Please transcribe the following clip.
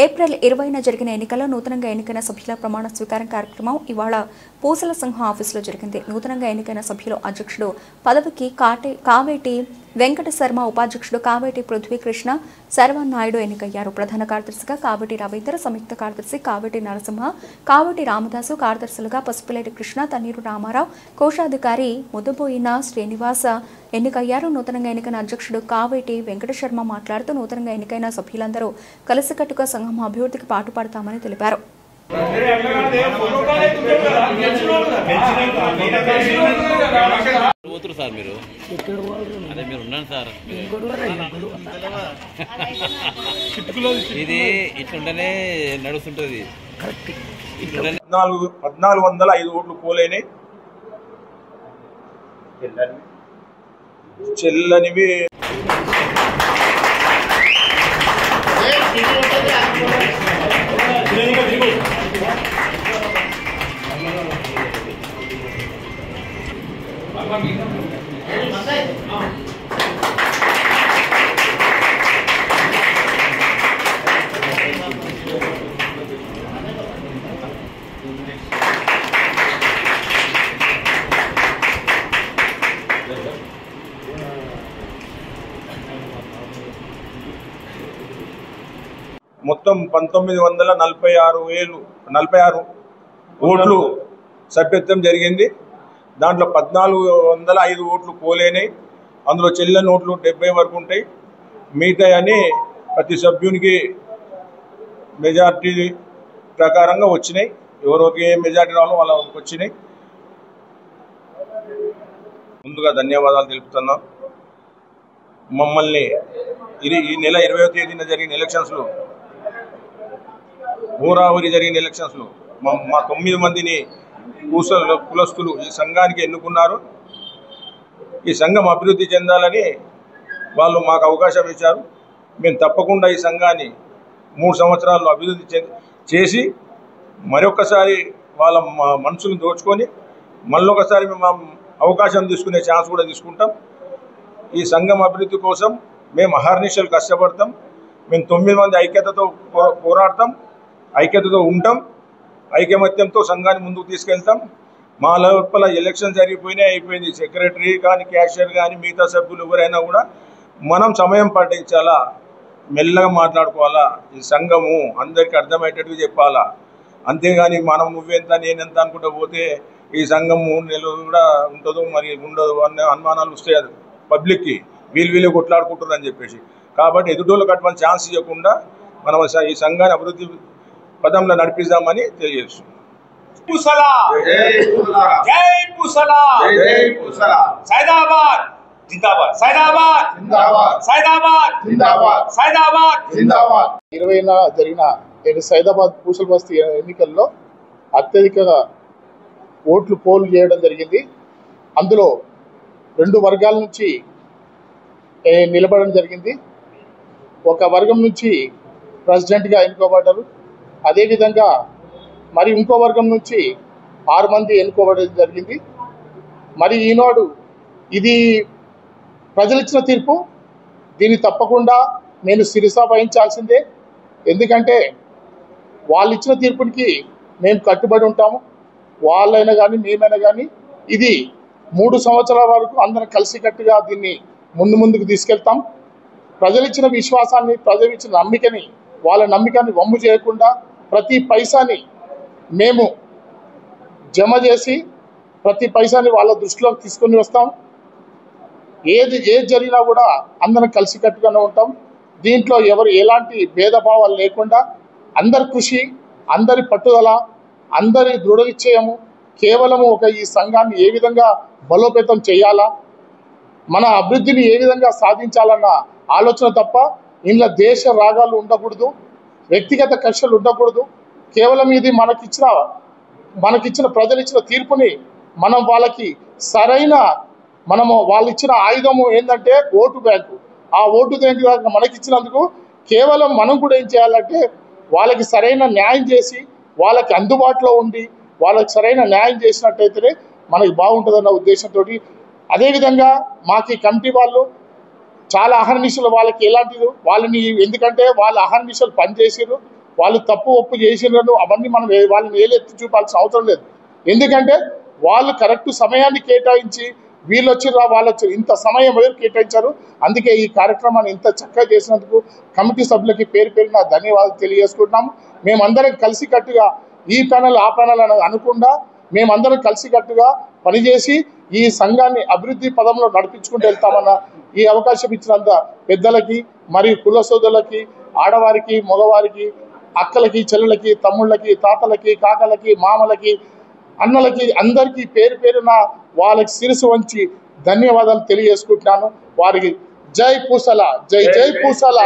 April 20న జరిగిన ఎన్నికల్లో నూతనంగా ఎన్నికైన సభ్యుల ప్రమాణ స్వీకారం కార్యక్రమం ఇవాళ పూసల సంఘం ఆఫీసులో జరిగింది. నూతనంగా ఎన్నికైన సభ్యులు అధ్యక్షుడు పదవికి కావేటి వెంకట శర్మ, ఉపాధ్యక్షుడు కావేటి పృథ్వీకృష్ణ శరవణనాయుడు ఎన్నికయ్యారు. ప్రధాన కార్యదర్శిగా కావేటి రవీంద్ర, సంయుక్త కార్యదర్శి కావేటి నరసింహ, కావేటి రామదాసు, కార్యదర్శులుగా పసుపులేటి కృష్ణ, తన్నీరు రామారావు, కోశాధికారి ముద్దబోయిన శ్రీనివాస ఎన్నికయ్యారు. నూతనంగా ఎన్నికైన అధ్యక్షుడు కావేటి వెంకట శర్మ మాట్లాడుతూ నూతనంగా ఎన్నికైన సభ్యులందరూ కలిసికట్టుగా సంఘం అభివృద్ధికి పాటుపడతామని తెలిపారు. సార్ మీరు అదే మీరు ఉన్నాను సార్, ఇది ఇట్లుంటేనే నడుస్తుంటది. 1405 ఓట్లు పోలేని చెల్లనివి మొత్తం 1946 ఓట్లు సభ్యత్వం జరిగింది. దాంట్లో 1405 ఓట్లు పోలేనాయి. అందులో చెల్లని ఓట్లు 70 వరకు ఉంటాయి. మిగతా అని ప్రతి సభ్యునికి మెజార్టీ ప్రకారంగా వచ్చినాయి. ఎవరికి ఏ మెజార్టీ రావాలో వాళ్ళకి వచ్చినాయి. ముందుగా ధన్యవాదాలు తెలుపుతున్నాం. మమ్మల్ని ఈ నెల 20వ తేదీన జరిగిన ఎలక్షన్స్లో, హోరాహోరీ జరిగిన ఎలక్షన్స్లో మా 9 మందిని కులస్తులు ఈ సంఘానికి ఎన్నుకున్నారు. ఈ సంఘం అభివృద్ధి చెందాలని వాళ్ళు మాకు అవకాశం ఇచ్చారు. మేము తప్పకుండా ఈ సంఘాన్ని 3 సంవత్సరాల్లో అభివృద్ధి చేసి మరొకసారి వాళ్ళ మనసును దోచుకొని మళ్ళొకసారి మేము అవకాశం తీసుకునే ఛాన్స్ కూడా తీసుకుంటాం. ఈ సంఘం అభివృద్ధి కోసం మేము అహర్నిశలు కష్టపడతాం. మేము 9 మంది ఐక్యతతో పోరాడతాం, ఐక్యతతో ఉంటాం, ఐకమత్యంతో సంఘాన్ని ముందుకు తీసుకెళ్తాం. మా లోపల ఎలక్షన్ అయిపోయింది. సెక్రటరీ కానీ, క్యాషియర్ కానీ, మిగతా సభ్యులు ఎవరైనా కూడా మనం సమయం పాటించాలా, మెల్లగా మాట్లాడుకోవాలా. ఈ సంఘము అందరికీ అర్థమయ్యేటట్టుగా చెప్పాలా. అంతేగాని మనం నువ్వెంత నేనెంత అనుకుంటూ పోతే ఈ సంఘం 3 నెలలు కూడా ఉంటుందో మరి ఉండదు అనే అనుమానాలు వస్తాయి పబ్లిక్కి. వీళ్ళు కొట్లాడుకుంటారు అని చెప్పేసి. కాబట్టి ఎదుటోళ్ళకి అటువంటి ఛాన్స్ ఇవ్వకుండా మనం ఈ సంఘాన్ని అభివృద్ధి పదంలో నడిపిద్దామని తెలియజేస్తున్నాం. సైదాబాద్ జిందాబాద్, సైదాబాద్ జిందాబాద్, సైదాబాద్ జిందాబాద్, సైదాబాద్ జిందాబాద్. 20న జరిగిన సైదాబాద్ పూసల బస్తీ ఎన్నికల్లో అత్యధికంగా ఓట్లు పోలు చేయడం జరిగింది. అందులో 2 వర్గాల నుంచి నిలబడడం జరిగింది. ఒక వర్గం నుంచి ప్రెసిడెంట్గా ఎన్నుకోబడ్డారు. అదేవిధంగా మరి ఇంకో వర్గం నుంచి 6 మంది ఎన్నుకోబడడం జరిగింది. మరి ఈనాడు ఇది ప్రజలు ఇచ్చిన తీర్పు. దీన్ని తప్పకుండా నేను శిరసా వహించాల్సిందే. ఎందుకంటే వాళ్ళు ఇచ్చిన తీర్పునికి మేము కట్టుబడి ఉంటాము. వాళ్ళైనా కానీ మేమైనా కానీ ఇది 3 సంవత్సరాల వరకు అందరం కలిసికట్టుగా దీన్ని ముందుకు తీసుకెళ్తాం. ప్రజలు ఇచ్చిన విశ్వాసాన్ని, ప్రజలు ఇచ్చిన నమ్మికని, వాళ్ళ నమ్మికాన్ని వమ్ము చేయకుండా ప్రతి పైసాని మేము జమ చేసి ప్రతి పైసాని వాళ్ళ దృష్టిలోకి తీసుకొని వస్తాం. ఏది జరిగినా కూడా అందరం కలిసికట్టుగానే ఉంటాం. దీంట్లో ఎవరు ఎలాంటి భేదభావాలు లేకుండా అందరి కృషి, అందరి పట్టుదల, అందరి దృఢ నిశ్చయము కేవలము ఈ సంఘాన్ని ఏ విధంగా బలోపేతం చేయాలా, మన అభివృద్ధిని ఏ విధంగా సాధించాలన్న ఆలోచన తప్ప ఇందులో దేశ రాగాలు ఉండకూడదు, వ్యక్తిగత కక్షలు ఉండకూడదు. కేవలం ఇది మనకిచ్చిన ప్రజలు ఇచ్చిన తీర్పుని మనం వాళ్ళకి వాళ్ళు ఇచ్చిన ఆయుధము ఏంటంటే ఓటు బ్యాంకు. ఆ ఓటు బ్యాంకు మనకిచ్చినందుకు కేవలం మనం కూడా ఏం చేయాలంటే వాళ్ళకి సరైన న్యాయం చేసి, వాళ్ళకి అందుబాటులో ఉండి, వాళ్ళకి సరైన న్యాయం చేసినట్టయితేనే మనకి బాగుంటుందన్న ఉద్దేశంతో. అదేవిధంగా మాకు ఈ కమిటీ వాళ్ళు చాలా అహర్నిశలు వాళ్ళకి ఎలాంటిది వాళ్ళని, ఎందుకంటే వాళ్ళు అహర్నిశలు పనిచేసారు. వాళ్ళు తప్పు ఒప్పు చేసినారు అవన్నీ మనం వాళ్ళని ఏలెత్తి చూపాల్సిన అవసరం లేదు. ఎందుకంటే వాళ్ళు కరెక్ట్ సమయాన్ని కేటాయించి వీళ్ళు వచ్చిర్రా వాళ్ళు వచ్చారు, ఇంత సమయం ఎవరు కేటాయించారు. అందుకే ఈ కార్యక్రమాన్ని ఇంత చక్కగా చేసినందుకు కమిటీ సభ్యులకి పేరు పేరున ధన్యవాదాలు తెలియజేసుకుంటున్నాము. మేమందరం కలిసికట్టుగా ఈ ప్యానల్ ఆ ప్యానల్ అని అనకుండా మేమందరం కలిసికట్టుగా పనిచేసి ఈ సంఘాన్ని అభివృద్ధి పదంలో నడిపించుకుంటూ వెళ్తామన్న ఈ అవకాశం ఇచ్చినంత పెద్దలకి మరియు కుల సోదరులకి, ఆడవారికి, మగవారికి, అక్కలకి, చెల్లెలకి, తమ్ముళ్ళకి, తాతలకి, కాకలకి, మామలకి, అన్నలకి అందరికీ పేరు పేరున వాళ్ళకి శిరసు వంచి ధన్యవాదాలు తెలియజేసుకుంటున్నాను. వారికి జై పూసల, జై జై పూసల.